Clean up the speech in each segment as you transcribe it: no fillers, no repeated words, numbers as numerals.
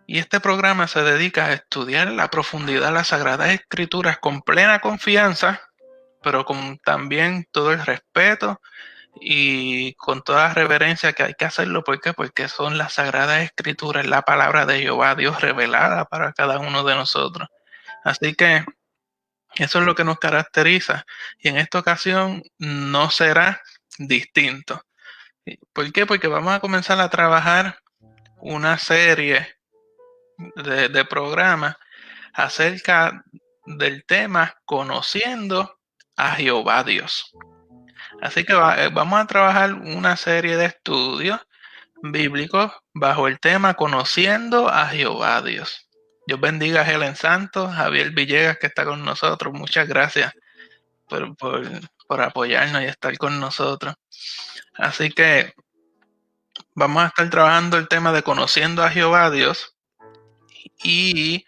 Y este programa se dedica a estudiar la profundidad de las Sagradas Escrituras con plena confianza, pero con también todo el respeto y con toda reverencia que hay que hacerlo. ¿Por qué? Porque son las Sagradas Escrituras, la palabra de Jehová, Dios revelada para cada uno de nosotros. Así que eso es lo que nos caracteriza. Y en esta ocasión no será distinto. ¿Por qué? Porque vamos a comenzar a trabajar una serie de programas acerca del tema conociendo a Jehová Dios. Así que vamos a trabajar una serie de estudios bíblicos bajo el tema conociendo a Jehová Dios. Dios bendiga a Helen Santos, Javier Villegas que está con nosotros. Muchas gracias por, por, por apoyarnos y estar con nosotros. Así que vamos a estar trabajando el tema de conociendo a Jehová Dios y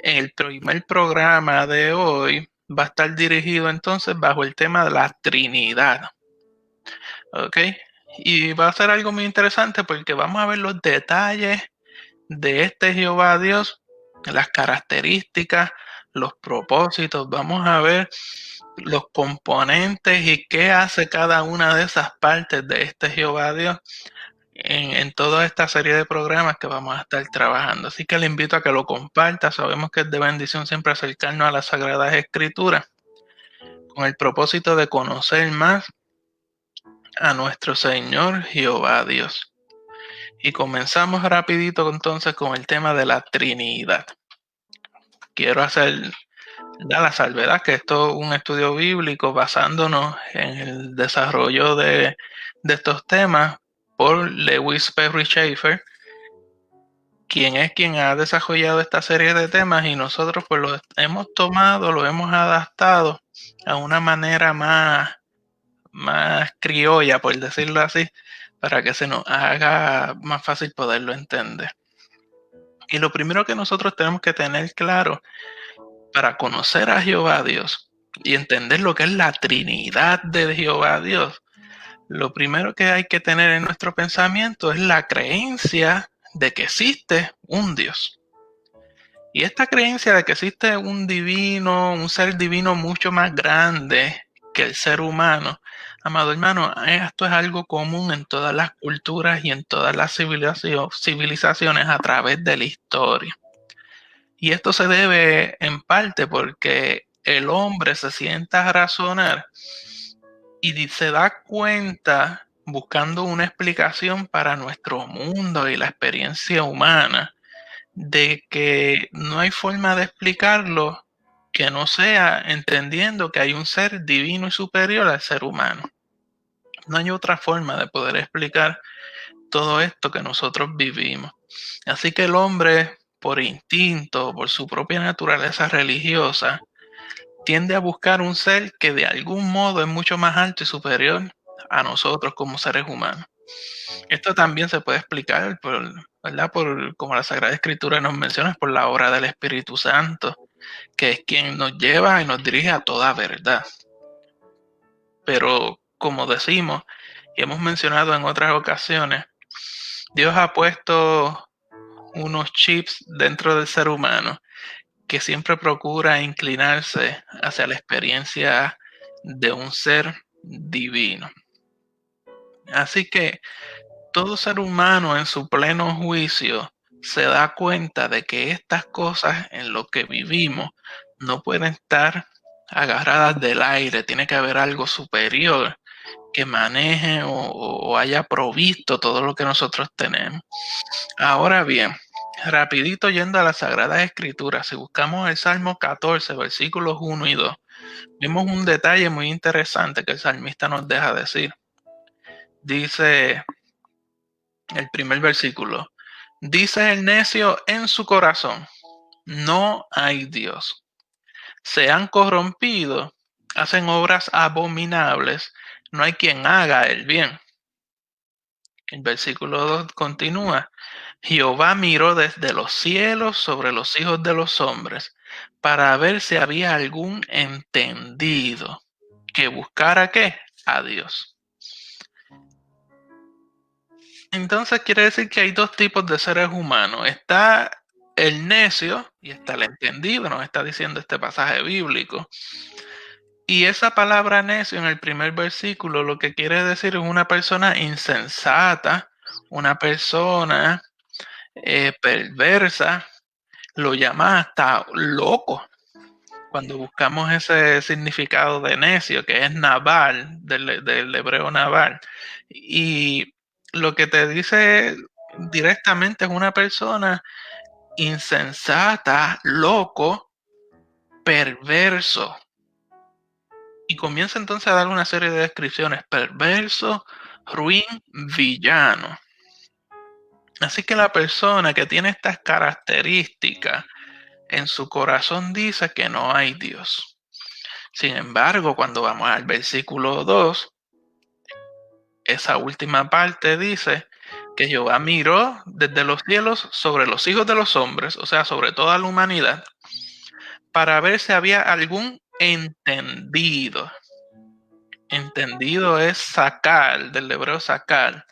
el primer programa de hoy va a estar dirigido entonces bajo el tema de la Trinidad. ¿Ok? Y va a ser algo muy interesante porque vamos a ver los detalles de este Jehová Dios, las características, los propósitos. Vamos a ver los componentes y qué hace cada una de esas partes de este Jehová Dios en toda esta serie de programas que vamos a estar trabajando. Así que le invito a que lo comparta. Sabemos que es de bendición siempre acercarnos a las Sagradas Escrituras con el propósito de conocer más a nuestro Señor Jehová Dios. Y comenzamos rapidito entonces con el tema de la Trinidad. Quiero hacer la salvedad que esto es un estudio bíblico basándonos en el desarrollo de estos temas por Lewis Perry Schaeffer, quien ha desarrollado esta serie de temas y nosotros pues lo hemos tomado, lo hemos adaptado a una manera más criolla, por decirlo así, para que se nos haga más fácil poderlo entender. Y lo primero que nosotros tenemos que tener claro para conocer a Jehová Dios y entender lo que es la Trinidad de Jehová Dios, lo primero que hay que tener en nuestro pensamiento es la creencia de que existe un Dios. Y esta creencia de que existe un divino, un ser divino mucho más grande que el ser humano, amado hermano, esto es algo común en todas las culturas y en todas las civilizaciones a través de la historia. Y esto se debe en parte porque el hombre se sienta a razonar y se da cuenta buscando una explicación para nuestro mundo y la experiencia humana de que no hay forma de explicarlo que no sea entendiendo que hay un ser divino y superior al ser humano. No hay otra forma de poder explicar todo esto que nosotros vivimos. Así que el hombre, por instinto, por su propia naturaleza religiosa, tiende a buscar un ser que de algún modo es mucho más alto y superior a nosotros como seres humanos. Esto también se puede explicar por, ¿verdad? Por, como la Sagrada Escritura nos menciona, por la obra del Espíritu Santo, que es quien nos lleva y nos dirige a toda verdad. Pero como decimos y hemos mencionado en otras ocasiones, Dios ha puesto unos chips dentro del ser humano que siempre procura inclinarse hacia la experiencia de un ser divino. Así que todo ser humano en su pleno juicio se da cuenta de que estas cosas en lo que vivimos no pueden estar agarradas del aire, tiene que haber algo superior que maneje o haya provisto todo lo que nosotros tenemos. Ahora bien, rapidito yendo a las Sagradas Escrituras, si buscamos el Salmo 14, versículos 1 y 2, vemos un detalle muy interesante que el salmista nos deja decir. Dice el primer versículo, dice el necio en su corazón, no hay Dios. Se han corrompido, hacen obras abominables, no hay quien haga el bien. El versículo 2 continúa, Jehová miró desde los cielos sobre los hijos de los hombres para ver si había algún entendido que buscara ¿qué? A Dios. Entonces quiere decir que hay dos tipos de seres humanos. Está el necio y está el entendido, nos está diciendo este pasaje bíblico. Y esa palabra necio en el primer versículo lo que quiere decir es una persona insensata, una persona perversa, lo llama hasta loco. Cuando buscamos ese significado de necio, que es Nabal, del hebreo Nabal, y lo que te dice directamente es una persona insensata, loco, perverso. Y comienza entonces a dar una serie de descripciones: perverso, ruin, villano. Así que la persona que tiene estas características en su corazón dice que no hay Dios. Sin embargo, cuando vamos al versículo 2, esa última parte dice que Jehová miró desde los cielos sobre los hijos de los hombres, o sea, sobre toda la humanidad, para ver si había algún entendido. Entendido es sacar, del hebreo sacar,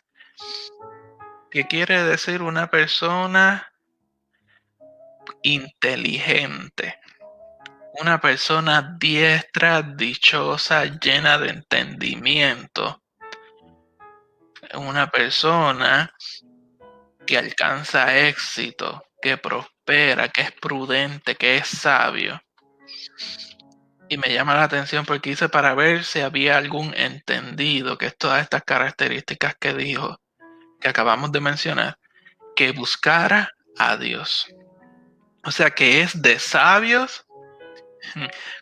que quiere decir una persona inteligente, una persona diestra, dichosa, llena de entendimiento, una persona que alcanza éxito, que prospera, que es prudente, que es sabio. Y me llama la atención porque dice para ver si había algún entendido, que es todas estas características que dijo, que acabamos de mencionar, que buscara a Dios. O sea que es de sabios,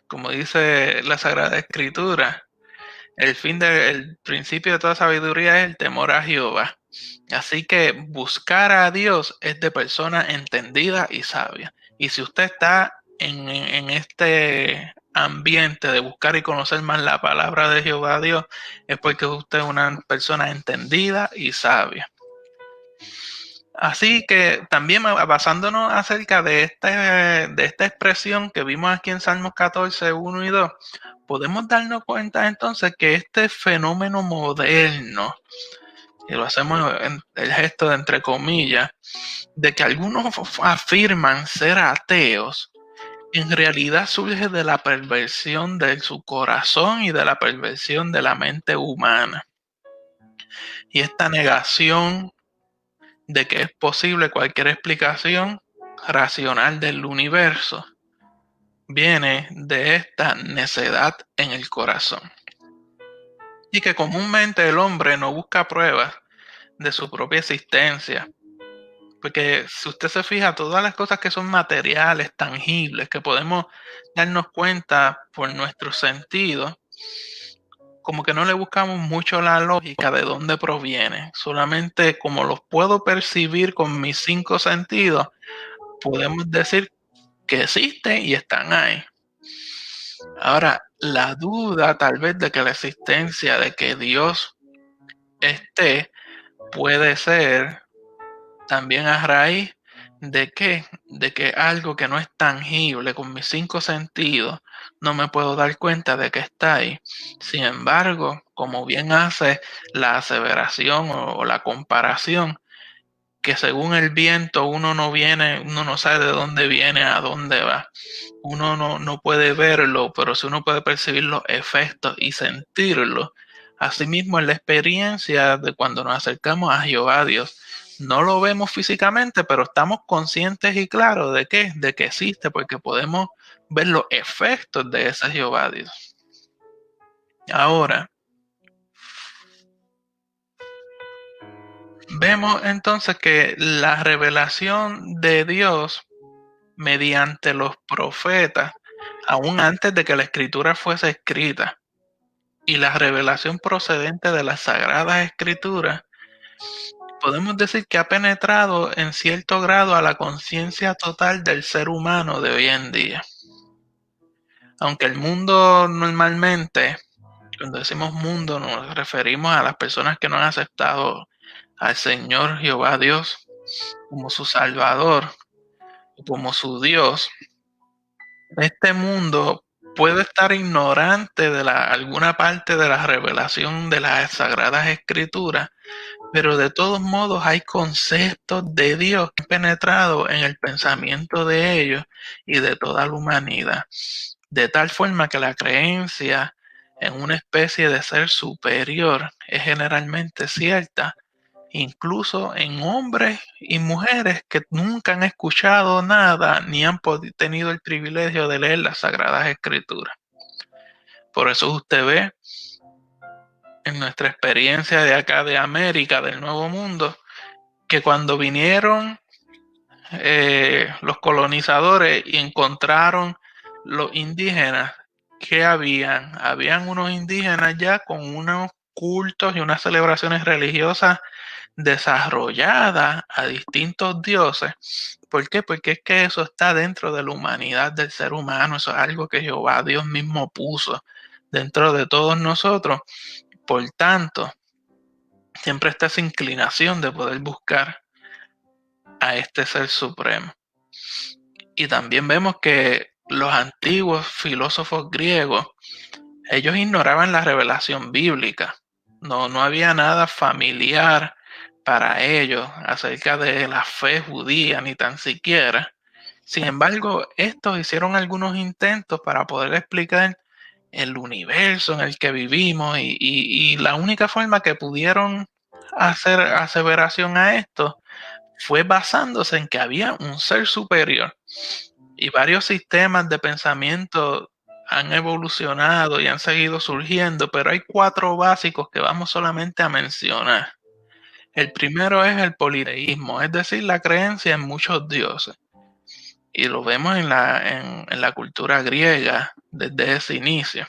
como dice la Sagrada Escritura, el principio de toda sabiduría es el temor a Jehová. Así que buscar a Dios es de persona entendida y sabia. Y si usted está en este ambiente de buscar y conocer más la palabra de Jehová Dios, es porque usted es una persona entendida y sabia. Así que también basándonos acerca de esta expresión que vimos aquí en Salmos 14, 1 y 2, podemos darnos cuenta entonces que este fenómeno moderno, y lo hacemos en el gesto de entre comillas, de que algunos afirman ser ateos, en realidad surge de la perversión de su corazón y de la perversión de la mente humana. Y esta negación de que es posible cualquier explicación racional del universo viene de esta necedad en el corazón. Y que comúnmente el hombre no busca pruebas de su propia existencia. Porque si usted se fija, todas las cosas que son materiales, tangibles, que podemos darnos cuenta por nuestros sentidos, como que no le buscamos mucho la lógica de dónde proviene. Solamente como los puedo percibir con mis 5 sentidos, podemos decir que existen y están ahí. Ahora, la duda tal vez de que la existencia de que Dios esté puede ser también a raíz de que algo que no es tangible con mis 5 sentidos no me puedo dar cuenta de que está ahí. Sin embargo, como bien hace la aseveración o la comparación, que según el viento uno no sabe de dónde viene, a dónde va. Uno no puede verlo, pero sí uno puede percibir los efectos y sentirlo. Asimismo, en la experiencia de cuando nos acercamos a Jehová Dios, no lo vemos físicamente, pero estamos conscientes y claros de que existe, porque podemos ver los efectos de ese Jehová Dios. Ahora, vemos entonces que la revelación de Dios mediante los profetas, aún antes de que la escritura fuese escrita, y la revelación procedente de las sagradas escrituras, podemos decir que ha penetrado en cierto grado a la conciencia total del ser humano de hoy en día. Aunque el mundo normalmente, cuando decimos mundo, nos referimos a las personas que no han aceptado al Señor Jehová Dios como su Salvador, como su Dios. Este mundo puede estar ignorante de alguna parte de la revelación de las Sagradas Escrituras, pero de todos modos hay conceptos de Dios que han penetrado en el pensamiento de ellos y de toda la humanidad, de tal forma que la creencia en una especie de ser superior es generalmente cierta, incluso en hombres y mujeres que nunca han escuchado nada ni han tenido el privilegio de leer las Sagradas Escrituras. Por eso usted ve en nuestra experiencia de acá de América, del Nuevo Mundo, que cuando vinieron los colonizadores y encontraron los indígenas, que habían unos indígenas ya con unos cultos y unas celebraciones religiosas desarrolladas a distintos dioses. ¿Por qué? Porque es que eso está dentro de la humanidad del ser humano, eso es algo que Jehová Dios mismo puso dentro de todos nosotros. Por tanto, siempre está esa inclinación de poder buscar a este ser supremo. Y también vemos que los antiguos filósofos griegos, ellos ignoraban la revelación bíblica. No había nada familiar para ellos acerca de la fe judía, ni tan siquiera. Sin embargo, estos hicieron algunos intentos para poder explicar el universo en el que vivimos y la única forma que pudieron hacer aseveración a esto fue basándose en que había un ser superior y varios sistemas de pensamiento han evolucionado y han seguido surgiendo, pero hay 4 básicos que vamos solamente a mencionar. El primero es el politeísmo, es decir, la creencia en muchos dioses. Y lo vemos en la cultura griega desde ese inicio.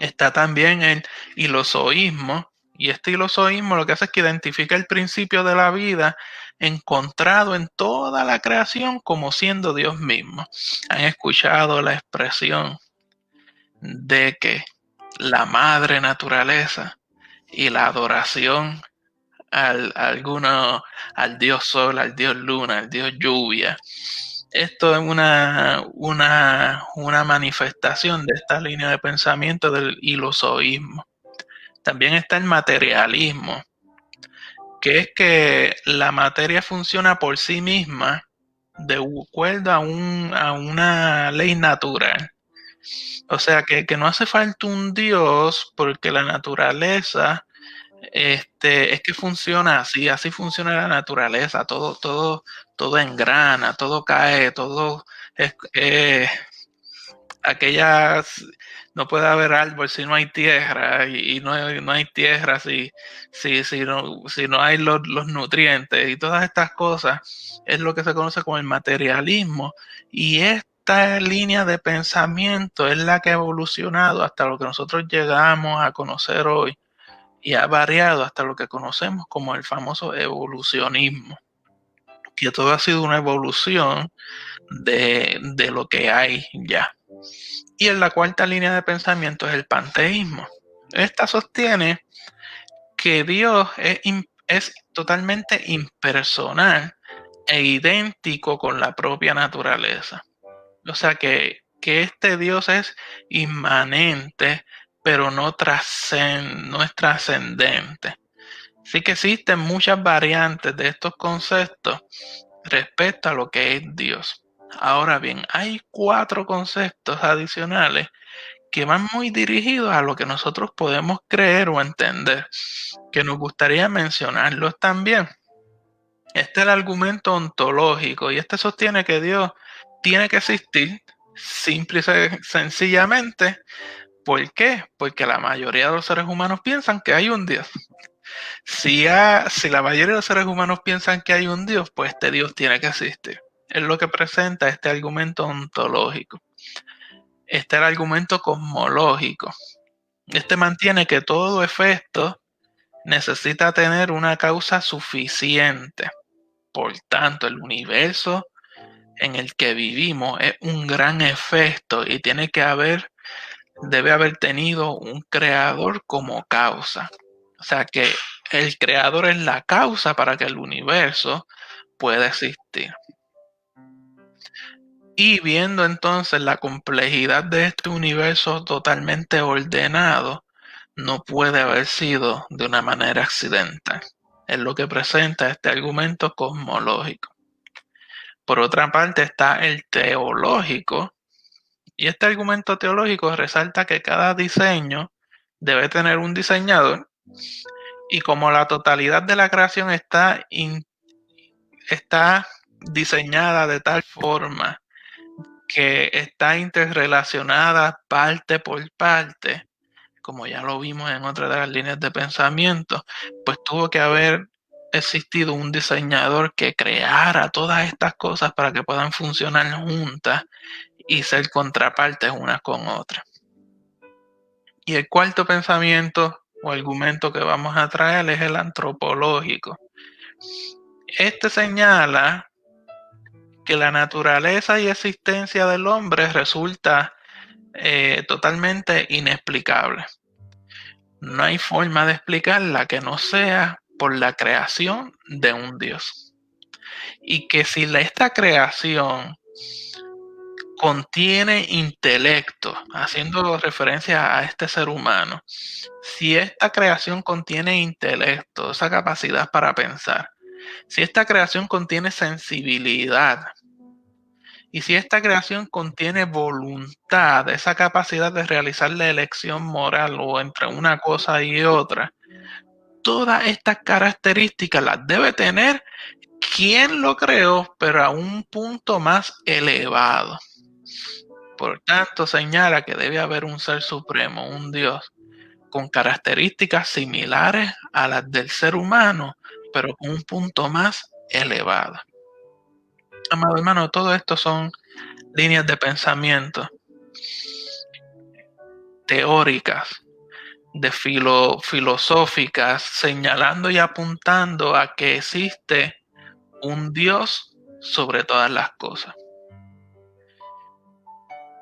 Está también el hilozoísmo, y este hilozoísmo lo que hace es que identifica el principio de la vida encontrado en toda la creación como siendo Dios mismo. Han escuchado la expresión de que la madre naturaleza y la adoración al dios sol, al dios luna, al dios lluvia. Esto es una manifestación de esta línea de pensamiento del hilozoísmo. También está el materialismo, que es que la materia funciona por sí misma de acuerdo a una ley natural. O sea, que no hace falta un Dios porque la naturaleza es que funciona así funciona la naturaleza, todo engrana, todo cae, todo es aquellas, no puede haber árbol si no hay tierra, y no hay tierra si no hay los nutrientes, y todas estas cosas es lo que se conoce como el materialismo, y esta línea de pensamiento es la que ha evolucionado hasta lo que nosotros llegamos a conocer hoy y ha variado hasta lo que conocemos como el famoso evolucionismo, que todo ha sido una evolución de lo que hay ya. Y en la cuarta línea de pensamiento es el panteísmo. Esta sostiene que Dios es totalmente impersonal e idéntico con la propia naturaleza. O sea que este Dios es inmanente, pero no es trascendente. Sí que existen muchas variantes de estos conceptos respecto a lo que es Dios. Ahora bien, hay 4 conceptos adicionales que van muy dirigidos a lo que nosotros podemos creer o entender, que nos gustaría mencionarlos también. Este es el argumento ontológico y este sostiene que Dios tiene que existir simple y sencillamente. ¿Por qué? Porque la mayoría de los seres humanos piensan que hay un Dios. Si la mayoría de los seres humanos piensan que hay un Dios, pues este Dios tiene que existir. Es lo que presenta este argumento ontológico. Este es el argumento cosmológico. Este mantiene que todo efecto necesita tener una causa suficiente. Por tanto, el universo en el que vivimos es un gran efecto y debe haber tenido un creador como causa. O sea que el creador es la causa para que el universo pueda existir. Y viendo entonces la complejidad de este universo totalmente ordenado, no puede haber sido de una manera accidental. Es lo que presenta este argumento cosmológico. Por otra parte está el teológico, y este argumento teológico resalta que cada diseño debe tener un diseñador, y como la totalidad de la creación está diseñada de tal forma que está interrelacionada parte por parte, como ya lo vimos en otra de las líneas de pensamiento, pues tuvo que haber existido un diseñador que creara todas estas cosas para que puedan funcionar juntas y ser contrapartes unas con otras. Y el cuarto pensamiento o argumento que vamos a traer es el antropológico. Este señala que la naturaleza y existencia del hombre resulta totalmente inexplicable. No hay forma de explicarla que no sea por la creación de un Dios. Y que si esta creación contiene intelecto, haciendo referencia a este ser humano, si esta creación contiene intelecto, esa capacidad para pensar, si esta creación contiene sensibilidad, y si esta creación contiene voluntad, esa capacidad de realizar la elección moral o entre una cosa y otra, todas estas características las debe tener quien lo creó, pero a un punto más elevado. Por tanto, señala que debe haber un ser supremo, un Dios, con características similares a las del ser humano, pero con un punto más elevado. Amado hermano, todo esto son líneas de pensamiento teóricas, de filosóficas, señalando y apuntando a que existe un Dios sobre todas las cosas.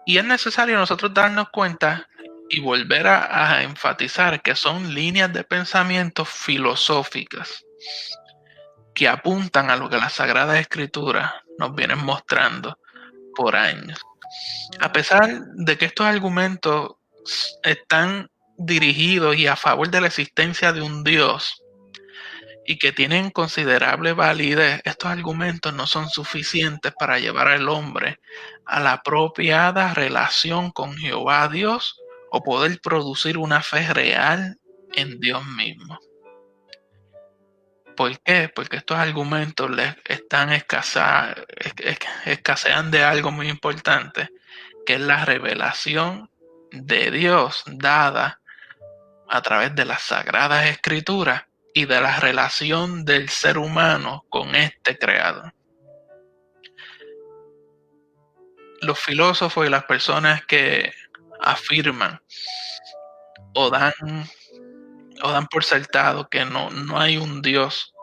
Y es necesario nosotros darnos cuenta y volver a enfatizar que son líneas de pensamiento filosóficas que apuntan a lo que las Sagradas Escrituras nos vienen mostrando por años. A pesar de que estos argumentos están dirigidos y a favor de la existencia de un Dios y que tienen considerable validez, estos argumentos no son suficientes para llevar al hombre a la apropiada relación con Jehová Dios o poder producir una fe real en Dios mismo. ¿Por qué? Porque estos argumentos les están escasean de algo muy importante, que es la revelación de Dios dada a través de las Sagradas Escrituras y de la relación del ser humano con este creador. Los filósofos y las personas que afirman o dan por sentado que no hay un Dios,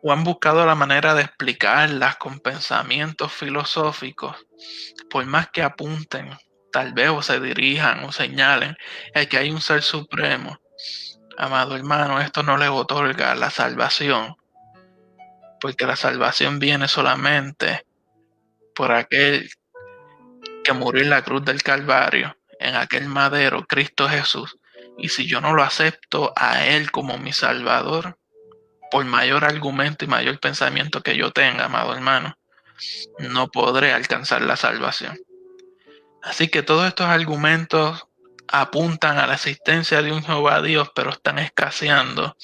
o han buscado la manera de explicarlas con pensamientos filosóficos, por más que apunten, tal vez o se dirijan o señalen el que hay un ser supremo, amado hermano, esto no les otorga la salvación, porque la salvación viene solamente por aquel que murió en la cruz del Calvario, en aquel madero, Cristo Jesús. Y si yo no lo acepto a Él como mi Salvador, por mayor argumento y mayor pensamiento que yo tenga, amado hermano, no podré alcanzar la salvación. Así que todos estos argumentos apuntan a la existencia de un Jehová Dios, pero están escaseando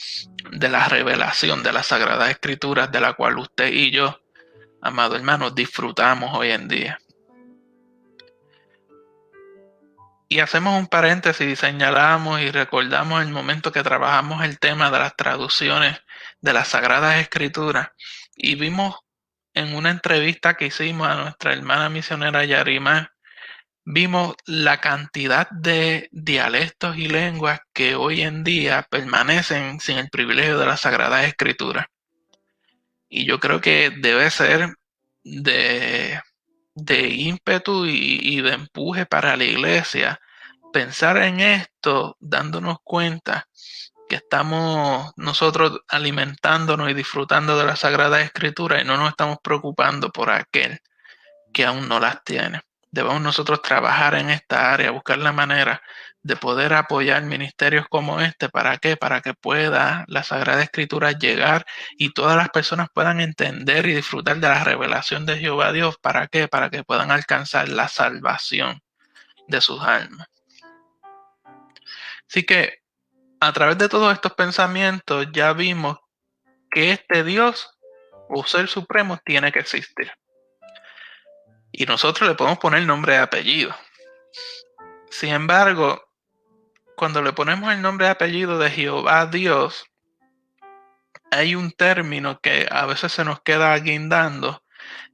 de la revelación de las Sagradas Escrituras, de la cual usted y yo, amado hermano, disfrutamos hoy en día. Y hacemos un paréntesis y señalamos y recordamos el momento que trabajamos el tema de las traducciones de las Sagradas Escrituras y vimos en una entrevista que hicimos a nuestra hermana misionera Yarimá, vimos la cantidad de dialectos y lenguas que hoy en día permanecen sin el privilegio de las Sagradas Escrituras. Y yo creo que debe ser de ímpetu y de empuje para la iglesia pensar en esto, dándonos cuenta que estamos nosotros alimentándonos y disfrutando de la Sagrada Escritura y no nos estamos preocupando por aquel que aún no las tiene. debemos nosotros trabajar en esta área, buscar la manera de poder apoyar ministerios como este. ¿Para qué? Para que pueda la Sagrada Escritura llegar y todas las personas puedan entender y disfrutar de la revelación de Jehová Dios. ¿Para qué? Para que puedan alcanzar la salvación de sus almas. Así que a través de todos estos pensamientos ya vimos que este Dios o Ser Supremo tiene que existir. Y nosotros le podemos poner nombre y apellido. Sin embargo, cuando le ponemos el nombre y apellido de Jehová Dios, hay un término que a veces se nos queda guindando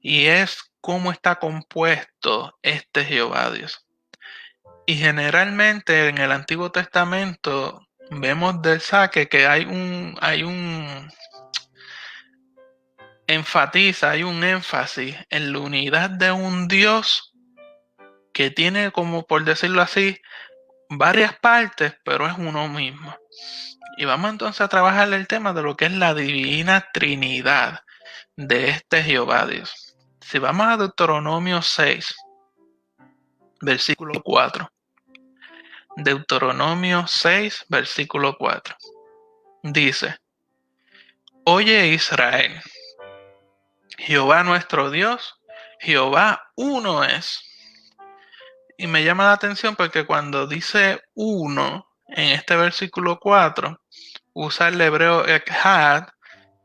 y es cómo está compuesto este Jehová Dios. Y generalmente en el Antiguo Testamento vemos del saque que hay un énfasis en la unidad de un Dios que tiene, como por decirlo así, varias partes, pero es uno mismo. Y vamos entonces a trabajar el tema de lo que es la divina Trinidad de este Jehová Dios. Si vamos a Deuteronomio 6, versículo 4. Deuteronomio 6, versículo 4. Dice: Oye Israel, Jehová nuestro Dios, Jehová uno es. Y me llama la atención porque cuando dice uno en este versículo 4, usa el hebreo echad,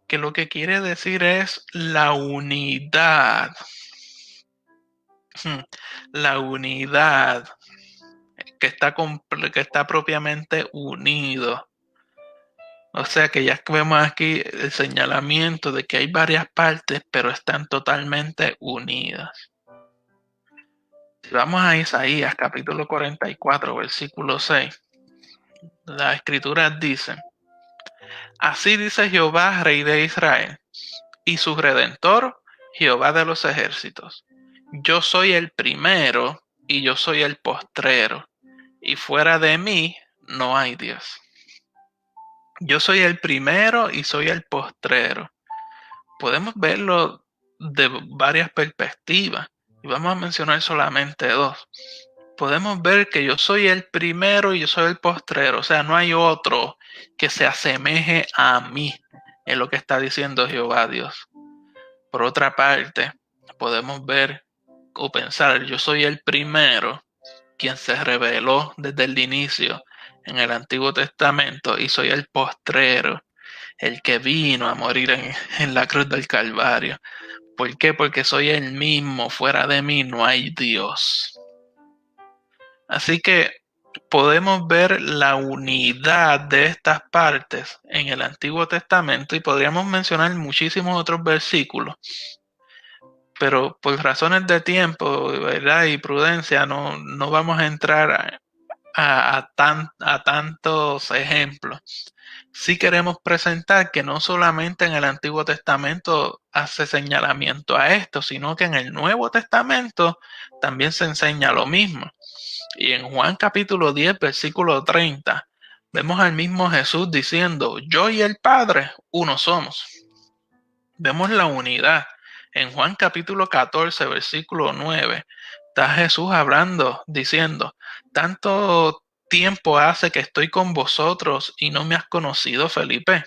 que lo que quiere decir es la unidad. La unidad que está propiamente unido. O sea que ya vemos aquí el señalamiento de que hay varias partes, pero están totalmente unidas. Si vamos a Isaías capítulo 44, versículo 6, la escritura dice: Así dice Jehová, Rey de Israel, y su Redentor, Jehová de los ejércitos. Yo soy el primero y yo soy el postrero, y fuera de mí no hay Dios. Yo soy el primero y soy el postrero. Podemos verlo de varias perspectivas y vamos a mencionar solamente dos. Podemos ver que yo soy el primero y yo soy el postrero, o sea, no hay otro que se asemeje a mí, en lo que está diciendo Jehová Dios. Por otra parte, podemos ver o pensar, yo soy el primero, quien se reveló desde el inicio en el Antiguo Testamento, y soy el postrero, el que vino a morir en la cruz del Calvario. ¿Por qué? Porque soy el mismo, fuera de mí no hay Dios. Así que podemos ver la unidad de estas partes en el Antiguo Testamento y podríamos mencionar muchísimos otros versículos, pero por razones de tiempo, ¿verdad? Y prudencia no vamos a entrar a tantos ejemplos. Sí queremos presentar que no solamente en el Antiguo Testamento hace señalamiento a esto, sino que en el Nuevo Testamento también se enseña lo mismo. Y en Juan capítulo 10, versículo 30, vemos al mismo Jesús diciendo: Yo y el Padre uno somos. Vemos la unidad. En Juan capítulo 14, versículo 9, está Jesús hablando, diciendo: Tanto tiempo hace que estoy con vosotros y no me has conocido, Felipe.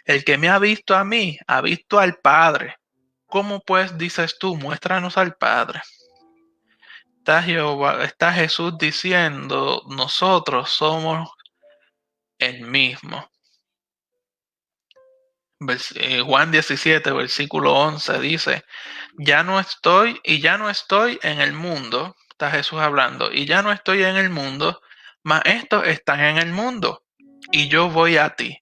El que me ha visto a mí, ha visto al Padre. ¿Cómo pues dices tú, muéstranos al Padre? Está Jesús diciendo: nosotros somos el mismo. Juan 17, versículo 11 dice: ya no estoy en el mundo. Está Jesús hablando: y ya no estoy en el mundo, mas estos están en el mundo, y yo voy a ti.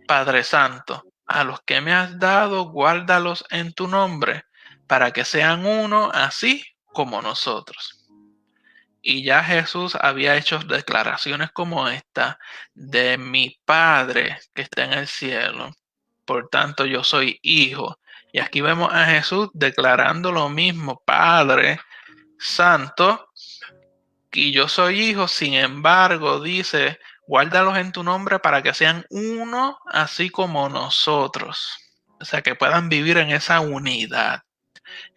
Padre Santo, a los que me has dado, guárdalos en tu nombre, para que sean uno, así como nosotros. Y ya Jesús había hecho declaraciones como esta: de mi Padre que está en el cielo, por tanto yo soy hijo. Y aquí vemos a Jesús declarando lo mismo: Padre Santo, y yo soy hijo. Sin embargo, dice: guárdalos en tu nombre para que sean uno, así como nosotros. O sea, que puedan vivir en esa unidad.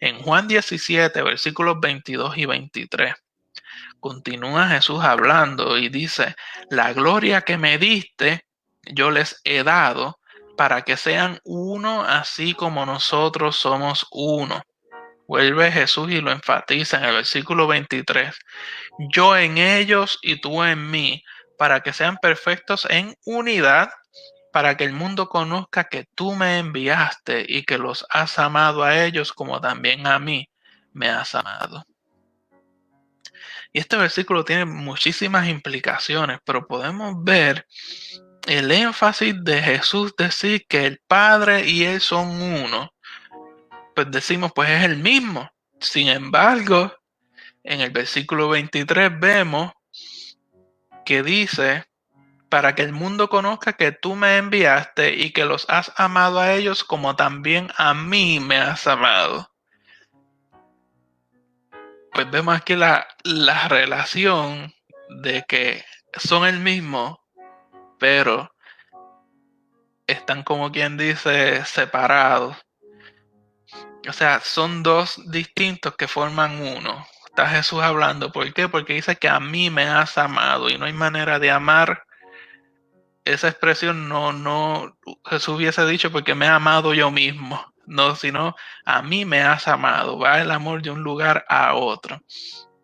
En Juan 17, versículos 22 y 23, continúa Jesús hablando y dice, la gloria que me diste, yo les he dado para que sean uno así como nosotros somos uno. Vuelve Jesús y lo enfatiza en el versículo 23. Yo en ellos y tú en mí, para que sean perfectos en unidad, para que el mundo conozca que tú me enviaste y que los has amado a ellos como también a mí me has amado. Y este versículo tiene muchísimas implicaciones, pero podemos ver el énfasis de Jesús decir que el Padre y Él son uno. Pues decimos, pues es el mismo. Sin embargo, en el versículo 23 vemos que dice, para que el mundo conozca que tú me enviaste y que los has amado a ellos como también a mí me has amado. Pues vemos aquí la relación de que son el mismo, pero están, como quien dice, separados. O sea, son dos distintos que forman uno. Está Jesús hablando. ¿Por qué? Porque dice que a mí me has amado y no hay manera de amar esa expresión. No, Jesús hubiese dicho porque me he amado yo mismo. No, sino a mí me has amado. Va el amor de un lugar a otro.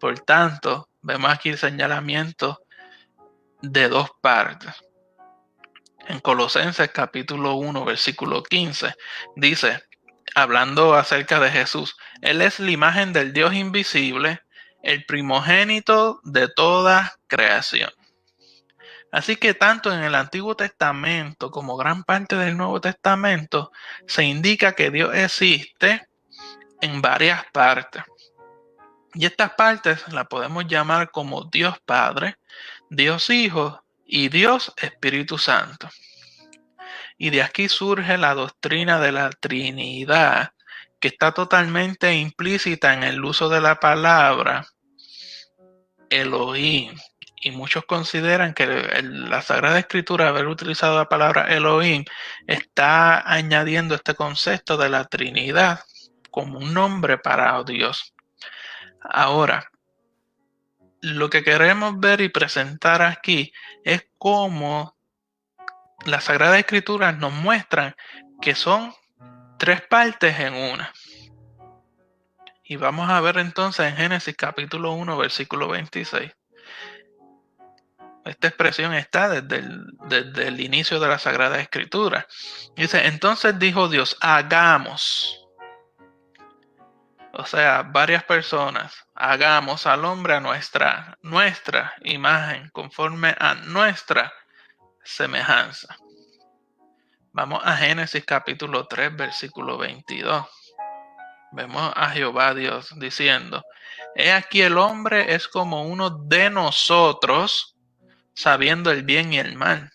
Por tanto, vemos aquí el señalamiento de dos partes. En Colosenses capítulo 1, versículo 15, dice, hablando acerca de Jesús, Él es la imagen del Dios invisible, el primogénito de toda creación. Así que tanto en el Antiguo Testamento como gran parte del Nuevo Testamento se indica que Dios existe en varias partes. Y estas partes las podemos llamar como Dios Padre, Dios Hijo y Dios Espíritu Santo. Y de aquí surge la doctrina de la Trinidad, que está totalmente implícita en el uso de la palabra Elohim. Y muchos consideran que la Sagrada Escritura, haber utilizado la palabra Elohim, está añadiendo este concepto de la Trinidad como un nombre para Dios. Ahora, lo que queremos ver y presentar aquí es cómo la Sagrada Escritura nos muestran que son tres partes en una. Y vamos a ver entonces en Génesis capítulo 1, versículo 26. Esta expresión está desde el inicio de la Sagrada Escritura. Dice, entonces dijo Dios, hagamos. O sea, varias personas, hagamos al hombre a nuestra imagen, conforme a nuestra semejanza. Vamos a Génesis capítulo 3, versículo 22. Vemos a Jehová Dios diciendo, he aquí el hombre es como uno de nosotros, sabiendo el bien y el mal.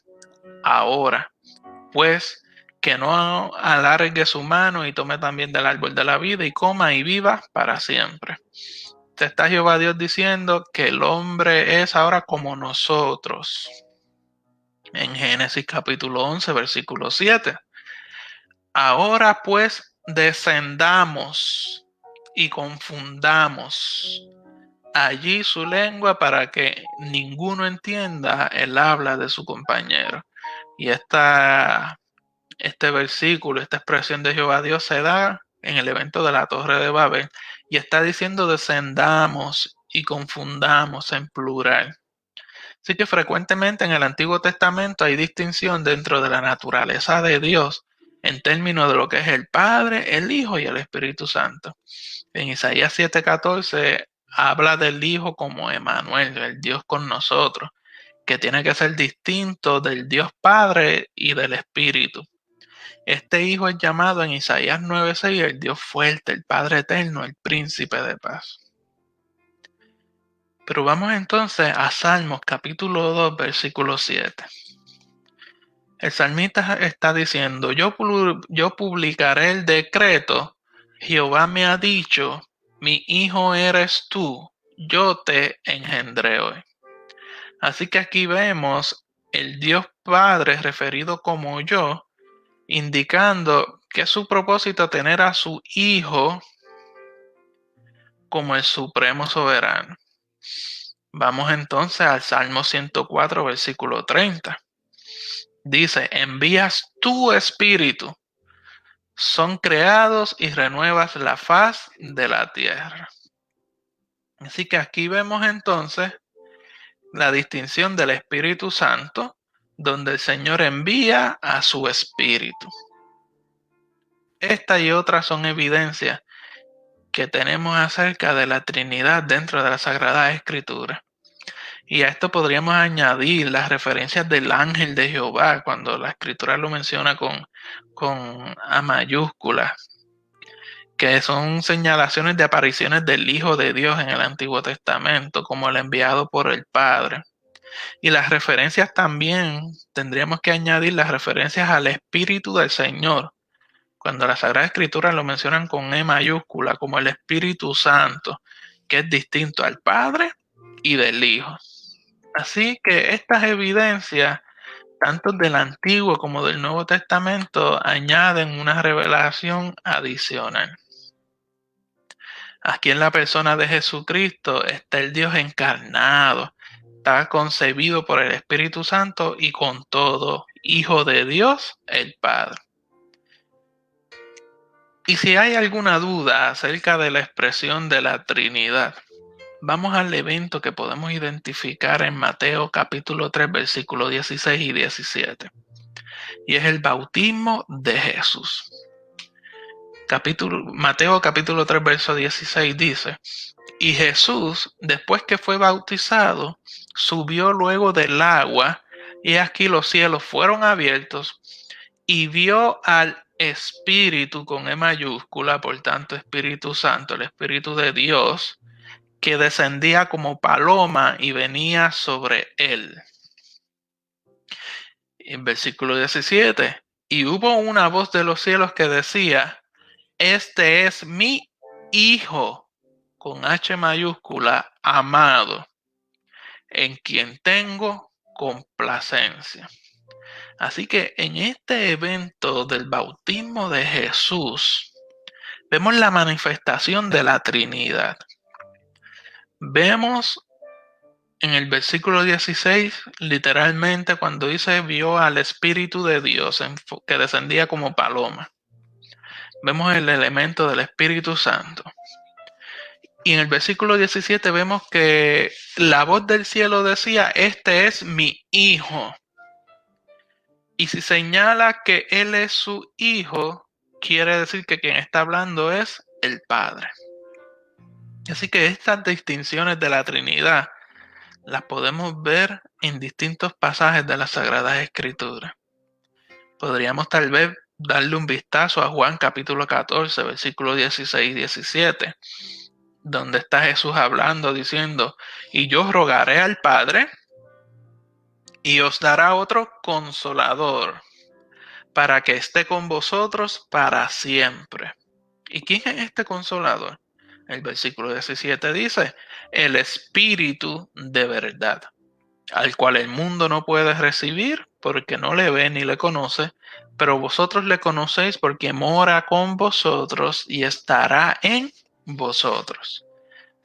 Ahora, pues, que no alargue su mano y tome también del árbol de la vida y coma y viva para siempre. Te está Jehová Dios diciendo que el hombre es ahora como nosotros. En Génesis capítulo 11, versículo 7. Ahora pues descendamos y confundamos allí su lengua para que ninguno entienda el habla de su compañero. Y este versículo, esta expresión de Jehová Dios se da en el evento de la Torre de Babel y está diciendo descendamos y confundamos en plural. Así que frecuentemente en el Antiguo Testamento hay distinción dentro de la naturaleza de Dios en términos de lo que es el Padre, el Hijo y el Espíritu Santo. En Isaías 7:14 habla del Hijo como Emmanuel, el Dios con nosotros, que tiene que ser distinto del Dios Padre y del Espíritu. Este Hijo es llamado en Isaías 9:6 el Dios fuerte, el Padre eterno, el Príncipe de paz. Pero vamos entonces a Salmos capítulo 2, versículo 7. El salmista está diciendo, yo publicaré el decreto, Jehová me ha dicho, mi hijo eres tú, yo te engendré hoy. Así que aquí vemos el Dios Padre referido como yo, indicando que es su propósito tener a su hijo como el supremo soberano. Vamos entonces al Salmo 104, versículo 30. Dice, envías tu espíritu, son creados y renuevas la faz de la tierra. Así que aquí vemos entonces la distinción del Espíritu Santo, donde el Señor envía a su Espíritu. Esta y otras son evidencias que tenemos acerca de la Trinidad dentro de la Sagrada Escritura. Y a esto podríamos añadir las referencias del ángel de Jehová, cuando la Escritura lo menciona con A mayúscula, que son señalaciones de apariciones del Hijo de Dios en el Antiguo Testamento, como el enviado por el Padre. Y las referencias también, tendríamos que añadir las referencias al Espíritu del Señor, cuando la Sagrada Escritura lo mencionan con E mayúscula, como el Espíritu Santo, que es distinto al Padre y del Hijo. Así que estas evidencias, tanto del Antiguo como del Nuevo Testamento, añaden una revelación adicional. Aquí en la persona de Jesucristo está el Dios encarnado, está concebido por el Espíritu Santo y con todo, Hijo de Dios, el Padre. Y si hay alguna duda acerca de la expresión de la Trinidad, vamos al evento que podemos identificar en Mateo capítulo 3, versículos 16 y 17. Y es el bautismo de Jesús. Mateo capítulo 3, verso 16 dice, y Jesús, después que fue bautizado, subió luego del agua, y aquí los cielos fueron abiertos, y vio al Espíritu con E mayúscula, por tanto Espíritu Santo, el Espíritu de Dios, que descendía como paloma y venía sobre él. En versículo 17, y hubo una voz de los cielos que decía, este es mi Hijo, con H mayúscula, amado, en quien tengo complacencia. Así que en este evento del bautismo de Jesús, vemos la manifestación de la Trinidad. Vemos en el versículo 16, literalmente cuando dice vio al Espíritu de Dios que descendía como paloma. Vemos el elemento del Espíritu Santo. Y en el versículo 17 vemos que la voz del cielo decía, este es mi Hijo. Y si señala que Él es su Hijo, quiere decir que quien está hablando es el Padre. Así que estas distinciones de la Trinidad las podemos ver en distintos pasajes de las Sagradas Escrituras. Podríamos tal vez darle un vistazo a Juan capítulo 14, versículos 16 y 17, donde está Jesús hablando, diciendo, y yo rogaré al Padre, y os dará otro consolador, para que esté con vosotros para siempre. ¿Y quién es este consolador? El versículo 17 dice, el Espíritu de verdad, al cual el mundo no puede recibir porque no le ve ni le conoce, pero vosotros le conocéis porque mora con vosotros y estará en vosotros.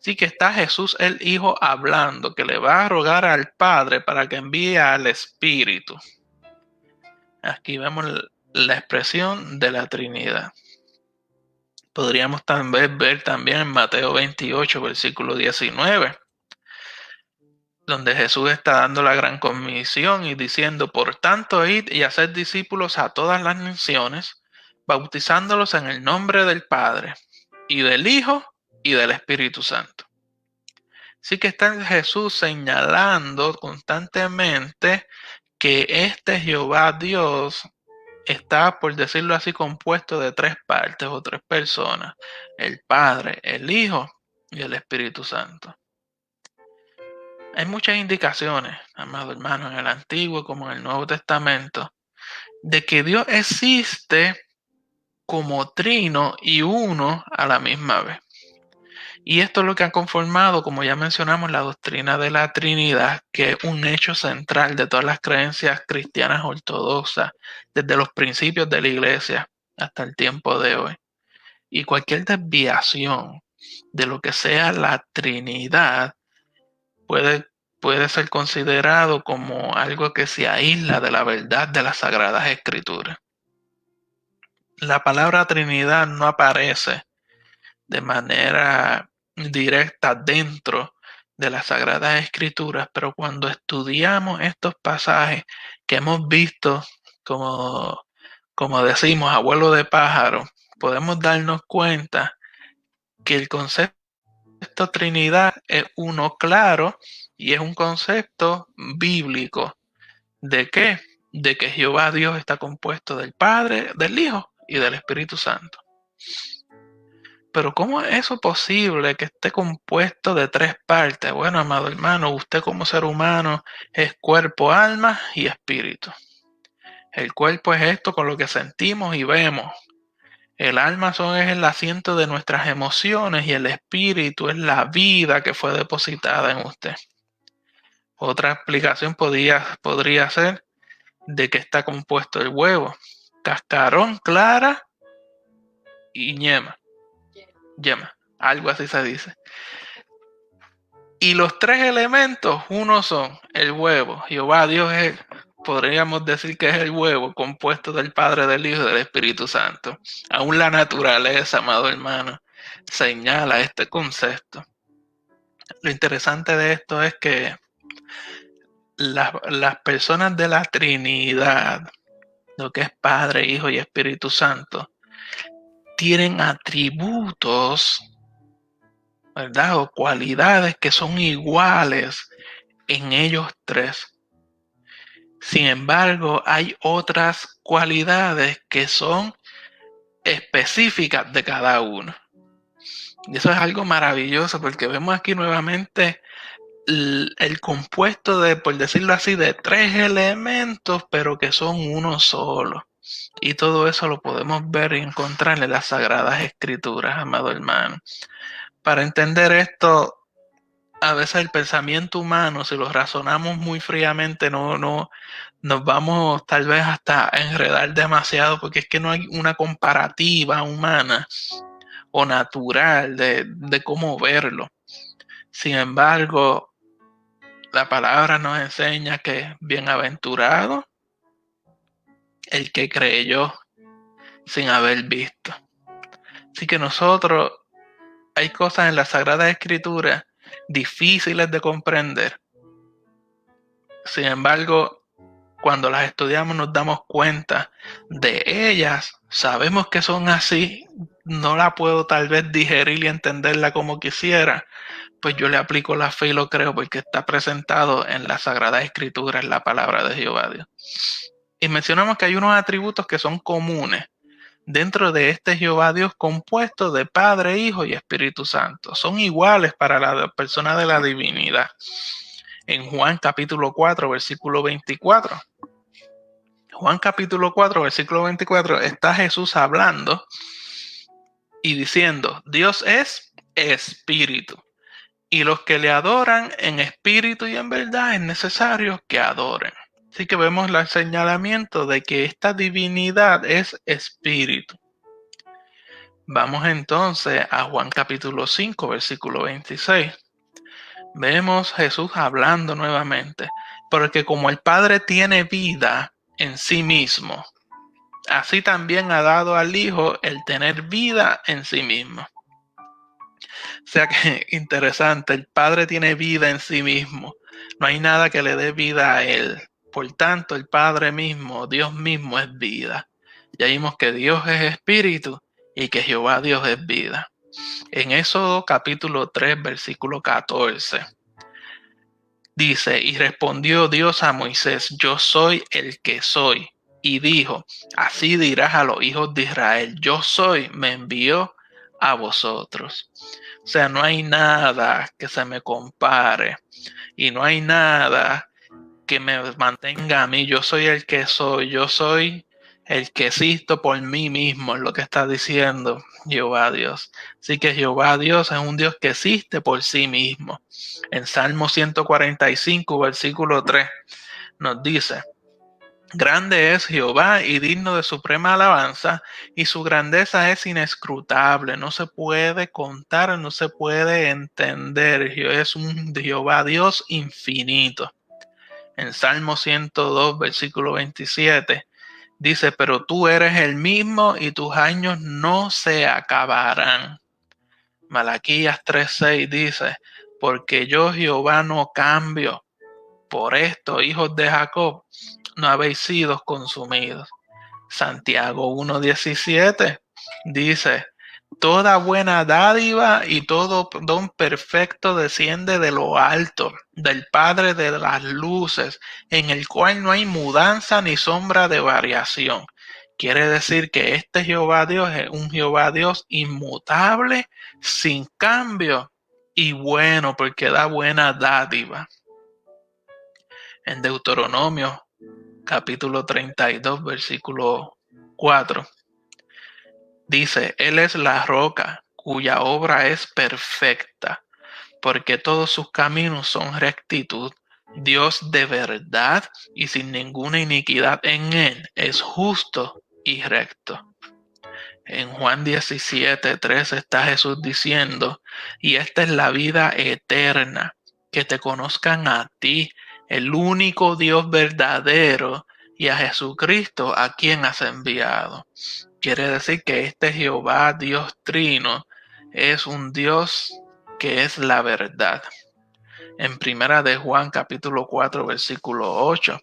Así que está Jesús el Hijo hablando, que le va a rogar al Padre para que envíe al Espíritu. Aquí vemos la expresión de la Trinidad. Podríamos también ver también en Mateo 28, versículo 19, donde Jesús está dando la gran comisión y diciendo, por tanto, id y haced discípulos a todas las naciones, bautizándolos en el nombre del Padre, y del Hijo, y del Espíritu Santo. Así que está Jesús señalando constantemente que este Jehová Dios está, por decirlo así, compuesto de tres partes o tres personas, el Padre, el Hijo y el Espíritu Santo. Hay muchas indicaciones, amado hermano, en el Antiguo como en el Nuevo Testamento, de que Dios existe como trino y uno a la misma vez. Y esto es lo que ha conformado, como ya mencionamos, la doctrina de la Trinidad, que es un hecho central de todas las creencias cristianas ortodoxas, desde los principios de la Iglesia hasta el tiempo de hoy. Y cualquier desviación de lo que sea la Trinidad puede ser considerado como algo que se aísla de la verdad de las Sagradas Escrituras. La palabra Trinidad no aparece de manera directa dentro de las Sagradas Escrituras, pero cuando estudiamos estos pasajes que hemos visto, como decimos, abuelo de pájaro, podemos darnos cuenta que el concepto Trinidad es uno claro y es un concepto bíblico. ¿De qué? De que Jehová Dios está compuesto del Padre, del Hijo y del Espíritu Santo. Pero ¿cómo es eso posible que esté compuesto de tres partes? Bueno, amado hermano, usted como ser humano es cuerpo, alma y espíritu. El cuerpo es esto con lo que sentimos y vemos. El alma es el asiento de nuestras emociones y el espíritu es la vida que fue depositada en usted. Otra explicación podría ser de que está compuesto el huevo. Cascarón, clara y yema. Algo así se dice. Y los tres elementos, uno son el huevo. Jehová Dios podríamos decir que es el huevo compuesto del Padre, del Hijo y del Espíritu Santo. Aún la naturaleza, amado hermano, señala este concepto. Lo interesante de esto es que las personas de la Trinidad, lo que es Padre, Hijo y Espíritu Santo, tienen atributos, ¿verdad? O cualidades que son iguales en ellos tres. Sin embargo, hay otras cualidades que son específicas de cada uno. Y eso es algo maravilloso porque vemos aquí nuevamente el compuesto de, por decirlo así, de tres elementos, pero que son uno solo. Y todo eso lo podemos ver y encontrar en las Sagradas Escrituras, amado hermano. Para entender esto, a veces el pensamiento humano, si lo razonamos muy fríamente, no nos vamos tal vez hasta a enredar demasiado, porque es que no hay una comparativa humana o natural de cómo verlo. Sin embargo, la palabra nos enseña que bienaventurado el que creyó sin haber visto. Así que nosotros, hay cosas en la Sagrada Escritura difíciles de comprender. Sin embargo, cuando las estudiamos nos damos cuenta de ellas, sabemos que son así, no la puedo tal vez digerir y entenderla como quisiera, pues yo le aplico la fe y lo creo porque está presentado en la Sagrada Escritura, en la palabra de Jehová Dios. Y mencionamos que hay unos atributos que son comunes dentro de este Jehová Dios compuesto de Padre, Hijo y Espíritu Santo. Son iguales para la persona de la divinidad. En Juan capítulo 4, versículo 24. Juan capítulo 4, versículo 24, está Jesús hablando y diciendo, Dios es espíritu. Y los que le adoran en espíritu y en verdad es necesario que adoren. Así que vemos el señalamiento de que esta divinidad es espíritu. Vamos entonces a Juan capítulo 5, versículo 26. Vemos Jesús hablando nuevamente, porque como el Padre tiene vida en sí mismo, así también ha dado al Hijo el tener vida en sí mismo. O sea que interesante, el Padre tiene vida en sí mismo. No hay nada que le dé vida a Él. Por tanto, el Padre mismo, Dios mismo es vida. Ya vimos que Dios es espíritu y que Jehová Dios es vida. En Éxodo capítulo 3, versículo 14. Dice, y respondió Dios a Moisés, yo soy el que soy. Y dijo, así dirás a los hijos de Israel, yo soy, me envió a vosotros. O sea, no hay nada que se me compare y no hay nada que me mantenga a mí. Yo soy el que soy, yo soy el que existo por mí mismo, es lo que está diciendo Jehová Dios. Así que Jehová Dios es un Dios que existe por sí mismo. En Salmo 145, versículo 3, nos dice, Grande es Jehová y digno de suprema alabanza, y su grandeza es inescrutable, no se puede contar, no se puede entender. Es un Jehová Dios infinito. En Salmo 102, versículo 27, dice, pero tú eres el mismo y tus años no se acabarán. Malaquías 3:6 dice, porque yo Jehová no cambio. Por esto, hijos de Jacob, no habéis sido consumidos. Santiago 1:17 dice, toda buena dádiva y todo don perfecto desciende de lo alto, del Padre de las luces, en el cual no hay mudanza ni sombra de variación. Quiere decir que este Jehová Dios es un Jehová Dios inmutable, sin cambio y bueno, porque da buena dádiva. En Deuteronomio capítulo 32, versículo 4, dice, Él es la roca cuya obra es perfecta, porque todos sus caminos son rectitud. Dios de verdad y sin ninguna iniquidad en Él es justo y recto. En Juan 17:3 está Jesús diciendo, y esta es la vida eterna, que te conozcan a ti, el único Dios verdadero, y a Jesucristo a quien has enviado. Quiere decir que este Jehová, Dios Trino, es un Dios que es la verdad. En primera de Juan capítulo 4 versículo 8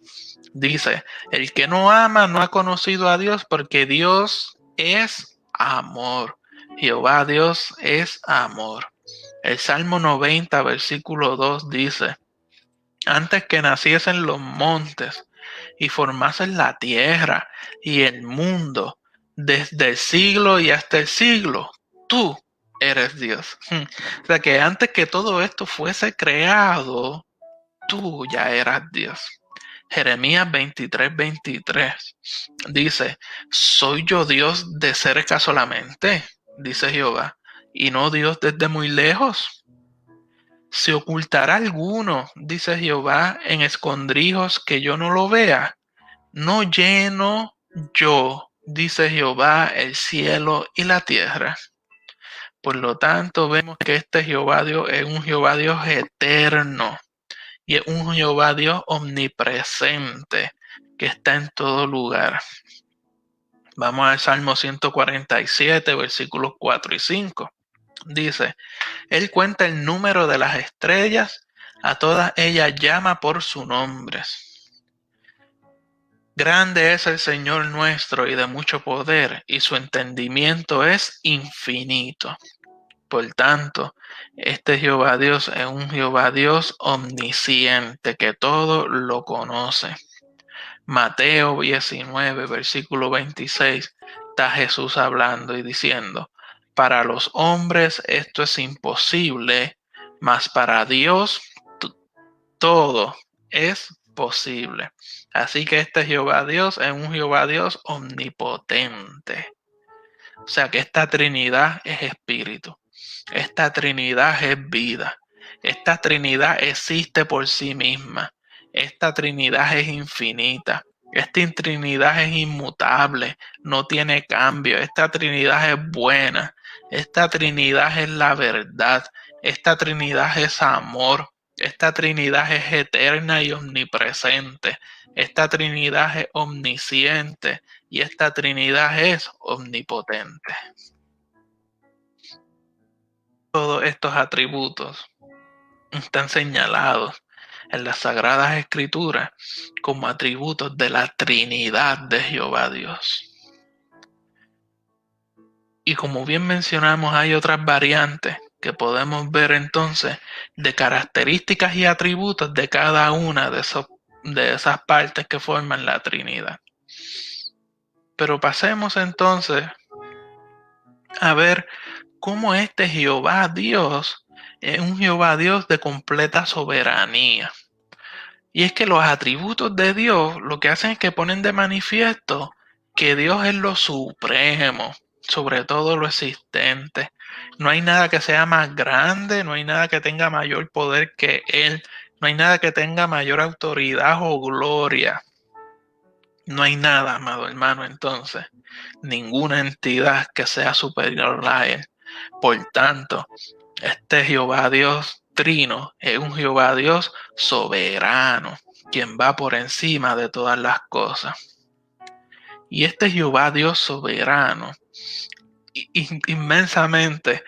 dice, el que no ama no ha conocido a Dios porque Dios es amor. Jehová Dios es amor. El Salmo 90 versículo 2 dice, antes que naciesen los montes y formasen la tierra y el mundo, desde el siglo y hasta el siglo, tú eres Dios. O sea que antes que todo esto fuese creado, tú ya eras Dios. Jeremías 23:23 dice, ¿soy yo Dios de cerca solamente? Dice Jehová, y no Dios desde muy lejos. ¿Se ocultará alguno, dice Jehová, en escondrijos que yo no lo vea? No lleno yo, dice Jehová, el cielo y la tierra. Por lo tanto, vemos que este Jehová Dios es un Jehová Dios eterno y es un Jehová Dios omnipresente que está en todo lugar. Vamos al Salmo 147, versículos 4 y 5. Dice, Él cuenta el número de las estrellas, a todas ellas llama por su nombre. Grande es el Señor nuestro y de mucho poder, y su entendimiento es infinito. Por tanto, este Jehová Dios es un Jehová Dios omnisciente que todo lo conoce. Mateo 19, versículo 26, está Jesús hablando y diciendo, para los hombres esto es imposible, mas para Dios todo es posible. Así que este Jehová Dios es un Jehová Dios omnipotente. O sea que esta Trinidad es espíritu. Esta Trinidad es vida. Esta Trinidad existe por sí misma. Esta Trinidad es infinita. Esta Trinidad es inmutable. No tiene cambio. Esta Trinidad es buena. Esta Trinidad es la verdad. Esta Trinidad es amor. Esta Trinidad es eterna y omnipresente. Esta Trinidad es omnisciente. Y esta Trinidad es omnipotente. Todos estos atributos están señalados en las Sagradas Escrituras como atributos de la Trinidad de Jehová Dios. Y como bien mencionamos, hay otras variantes que podemos ver entonces de características y atributos de cada una de esas partes que forman la Trinidad. Pero pasemos entonces a ver cómo este Jehová Dios es un Jehová Dios de completa soberanía. Y es que los atributos de Dios lo que hacen es que ponen de manifiesto que Dios es lo supremo, sobre todo lo existente. No hay nada que sea más grande, no hay nada que tenga mayor poder que Él, no hay nada que tenga mayor autoridad o gloria. No hay nada, amado hermano, entonces, ninguna entidad que sea superior a él. Por tanto, este Jehová Dios trino es un Jehová Dios soberano, quien va por encima de todas las cosas. Y este Jehová Dios soberano, inmensamente,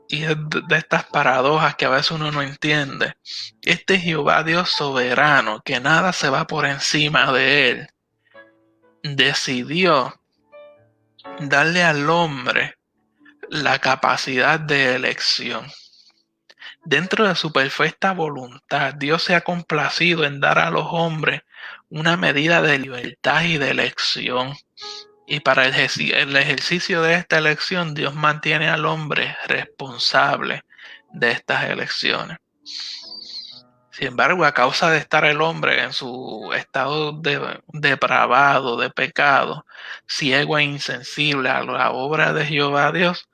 y es de estas paradojas que a veces uno no entiende, este Jehová Dios soberano, que nada se va por encima de él, decidió darle al hombre la capacidad de elección. Dentro de su perfecta voluntad, Dios se ha complacido en dar a los hombres una medida de libertad y de elección. Y para el ejercicio de esta elección, Dios mantiene al hombre responsable de estas elecciones. Sin embargo, a causa de estar el hombre en su estado depravado, de pecado, ciego e insensible a la obra de Jehová Dios,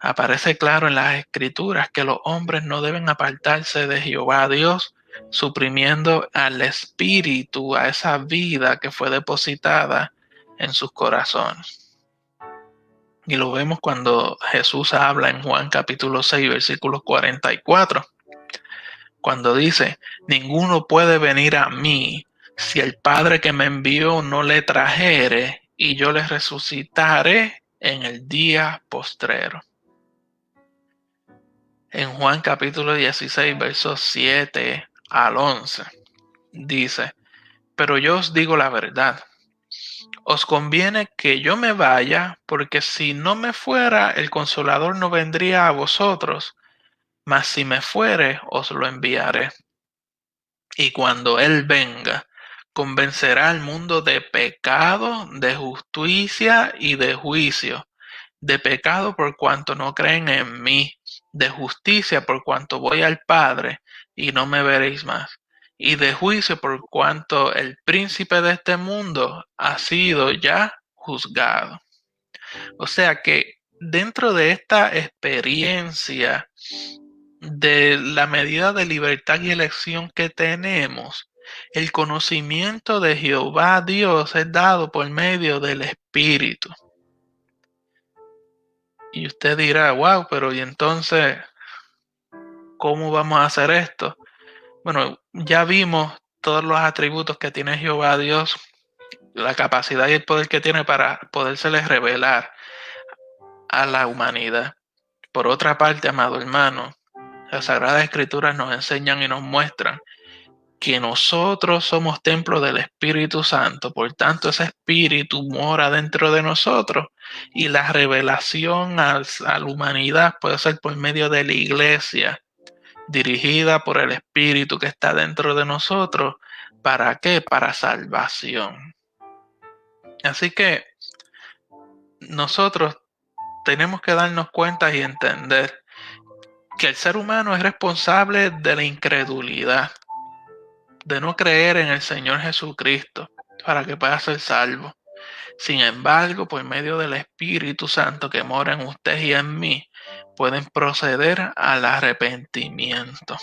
aparece claro en las Escrituras que los hombres no deben apartarse de Jehová Dios, suprimiendo al espíritu, a esa vida que fue depositada en sus corazones. Y lo vemos cuando Jesús habla en Juan capítulo 6, versículo 44, cuando dice: ninguno puede venir a mí si el Padre que me envió no le trajere, y yo le resucitaré en el día postrero. En Juan capítulo 16, versos 7 al 11, dice: pero yo os digo la verdad, os conviene que yo me vaya, porque si no me fuera, el Consolador no vendría a vosotros, mas si me fuere, os lo enviaré. Y cuando Él venga, convencerá al mundo de pecado, de justicia y de juicio. De pecado por cuanto no creen en mí, de justicia por cuanto voy al Padre y no me veréis más, y de juicio por cuanto el príncipe de este mundo ha sido ya juzgado. O sea que dentro de esta experiencia de la medida de libertad y elección que tenemos, el conocimiento de Jehová Dios es dado por medio del Espíritu. Y usted dirá: wow, pero ¿y entonces cómo vamos a hacer esto? Bueno, ya vimos todos los atributos que tiene Jehová Dios, la capacidad y el poder que tiene para podérseles revelar a la humanidad. Por otra parte, amado hermano, las Sagradas Escrituras nos enseñan y nos muestran que nosotros somos templo del Espíritu Santo, por tanto ese Espíritu mora dentro de nosotros, y la revelación a la humanidad puede ser por medio de la iglesia, dirigida por el Espíritu que está dentro de nosotros. ¿Para qué? Para salvación. Así que nosotros tenemos que darnos cuenta y entender que el ser humano es responsable de la incredulidad, de no creer en el Señor Jesucristo para que pueda ser salvo. Sin embargo, por medio del Espíritu Santo que mora en usted y en mí, pueden proceder al arrepentimiento.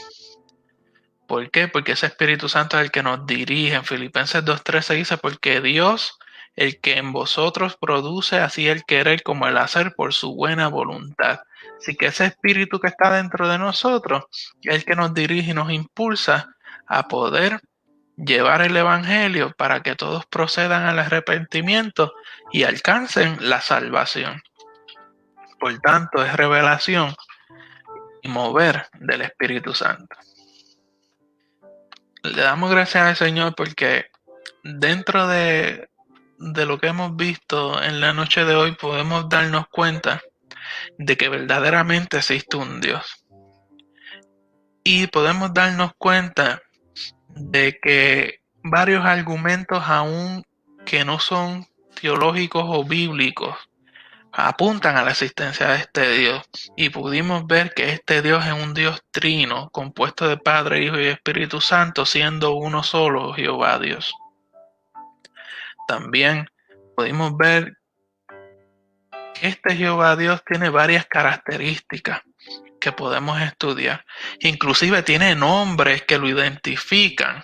¿Por qué? Porque ese Espíritu Santo es el que nos dirige. En Filipenses 2:13 dice: porque Dios, el que en vosotros produce así el querer como el hacer por su buena voluntad. Así que ese Espíritu que está dentro de nosotros es el que nos dirige y nos impulsa a poder llevar el Evangelio para que todos procedan al arrepentimiento y alcancen la salvación. Por tanto, es revelación y mover del Espíritu Santo. Le damos gracias al Señor porque dentro de lo que hemos visto en la noche de hoy podemos darnos cuenta de que verdaderamente existe un Dios. Y podemos darnos cuenta de que varios argumentos, aún que no son teológicos o bíblicos, apuntan a la existencia de este Dios, y pudimos ver que este Dios es un Dios trino, compuesto de Padre, Hijo y Espíritu Santo, siendo uno solo, Jehová Dios. También pudimos ver que este Jehová Dios tiene varias características que podemos estudiar. Inclusive tiene nombres que lo identifican,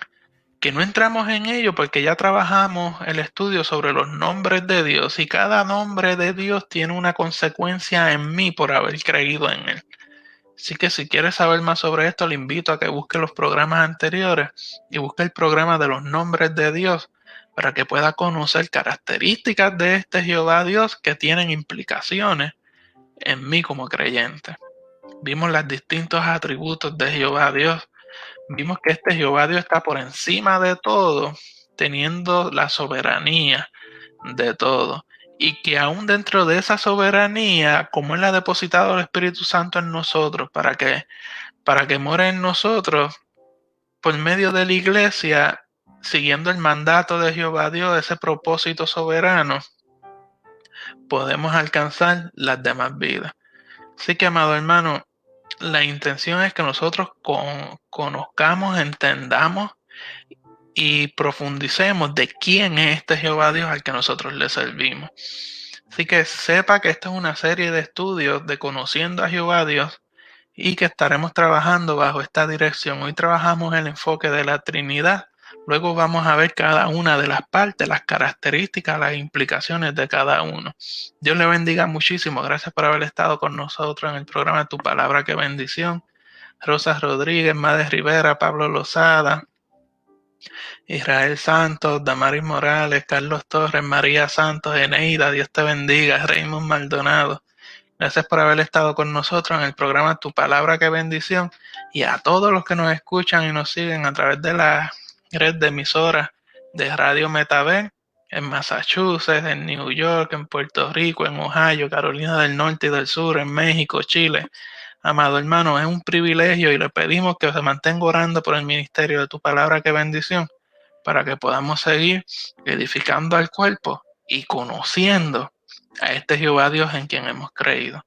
que no entramos en ello porque ya trabajamos el estudio sobre los nombres de Dios y cada nombre de Dios tiene una consecuencia en mí por haber creído en él. Así que si quieres saber más sobre esto, le invito a que busque los programas anteriores y busque el programa de los nombres de Dios para que pueda conocer características de este Jehová Dios que tienen implicaciones en mí como creyente. Vimos los distintos atributos de Jehová Dios. Vimos que este Jehová Dios está por encima de todo, teniendo la soberanía de todo. Y que aún dentro de esa soberanía, como Él ha depositado el Espíritu Santo en nosotros, para que more en nosotros, por medio de la iglesia, siguiendo el mandato de Jehová Dios, ese propósito soberano, podemos alcanzar las demás vidas. Así que, amado hermano, la intención es que nosotros conozcamos, entendamos y profundicemos de quién es este Jehová Dios al que nosotros le servimos. Así que sepa que esta es una serie de estudios de conociendo a Jehová Dios y que estaremos trabajando bajo esta dirección. Hoy trabajamos el enfoque de la Trinidad. Luego vamos a ver cada una de las partes, las características, las implicaciones de cada uno. Dios le bendiga muchísimo. Gracias por haber estado con nosotros en el programa Tu Palabra, qué bendición. Rosa Rodríguez, Madre Rivera, Pablo Lozada, Israel Santos, Damaris Morales, Carlos Torres, María Santos, Eneida, Dios te bendiga, Raymond Maldonado. Gracias por haber estado con nosotros en el programa Tu Palabra, qué bendición. Y a todos los que nos escuchan y nos siguen a través de la red de emisoras de Radio Metaver, en Massachusetts, en New York, en Puerto Rico, en Ohio, Carolina del Norte y del Sur, en México, Chile. Amado hermano, es un privilegio y le pedimos que se mantenga orando por el ministerio de Tu Palabra, qué bendición, para que podamos seguir edificando al cuerpo y conociendo a este Jehová Dios en quien hemos creído.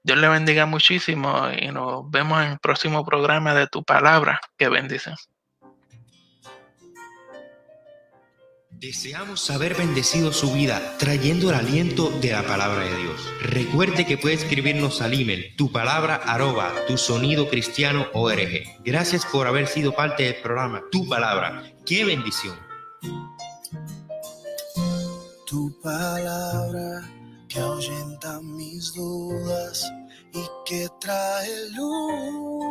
Dios le bendiga muchísimo y nos vemos en el próximo programa de Tu Palabra, que bendice. Deseamos haber bendecido su vida trayendo el aliento de la palabra de Dios. Recuerde que puede escribirnos al email tupalabra@tusonidocristiano.org. Gracias por haber sido parte del programa Tu Palabra. ¡Qué bendición! Tu palabra que ahuyenta mis dudas y que trae luz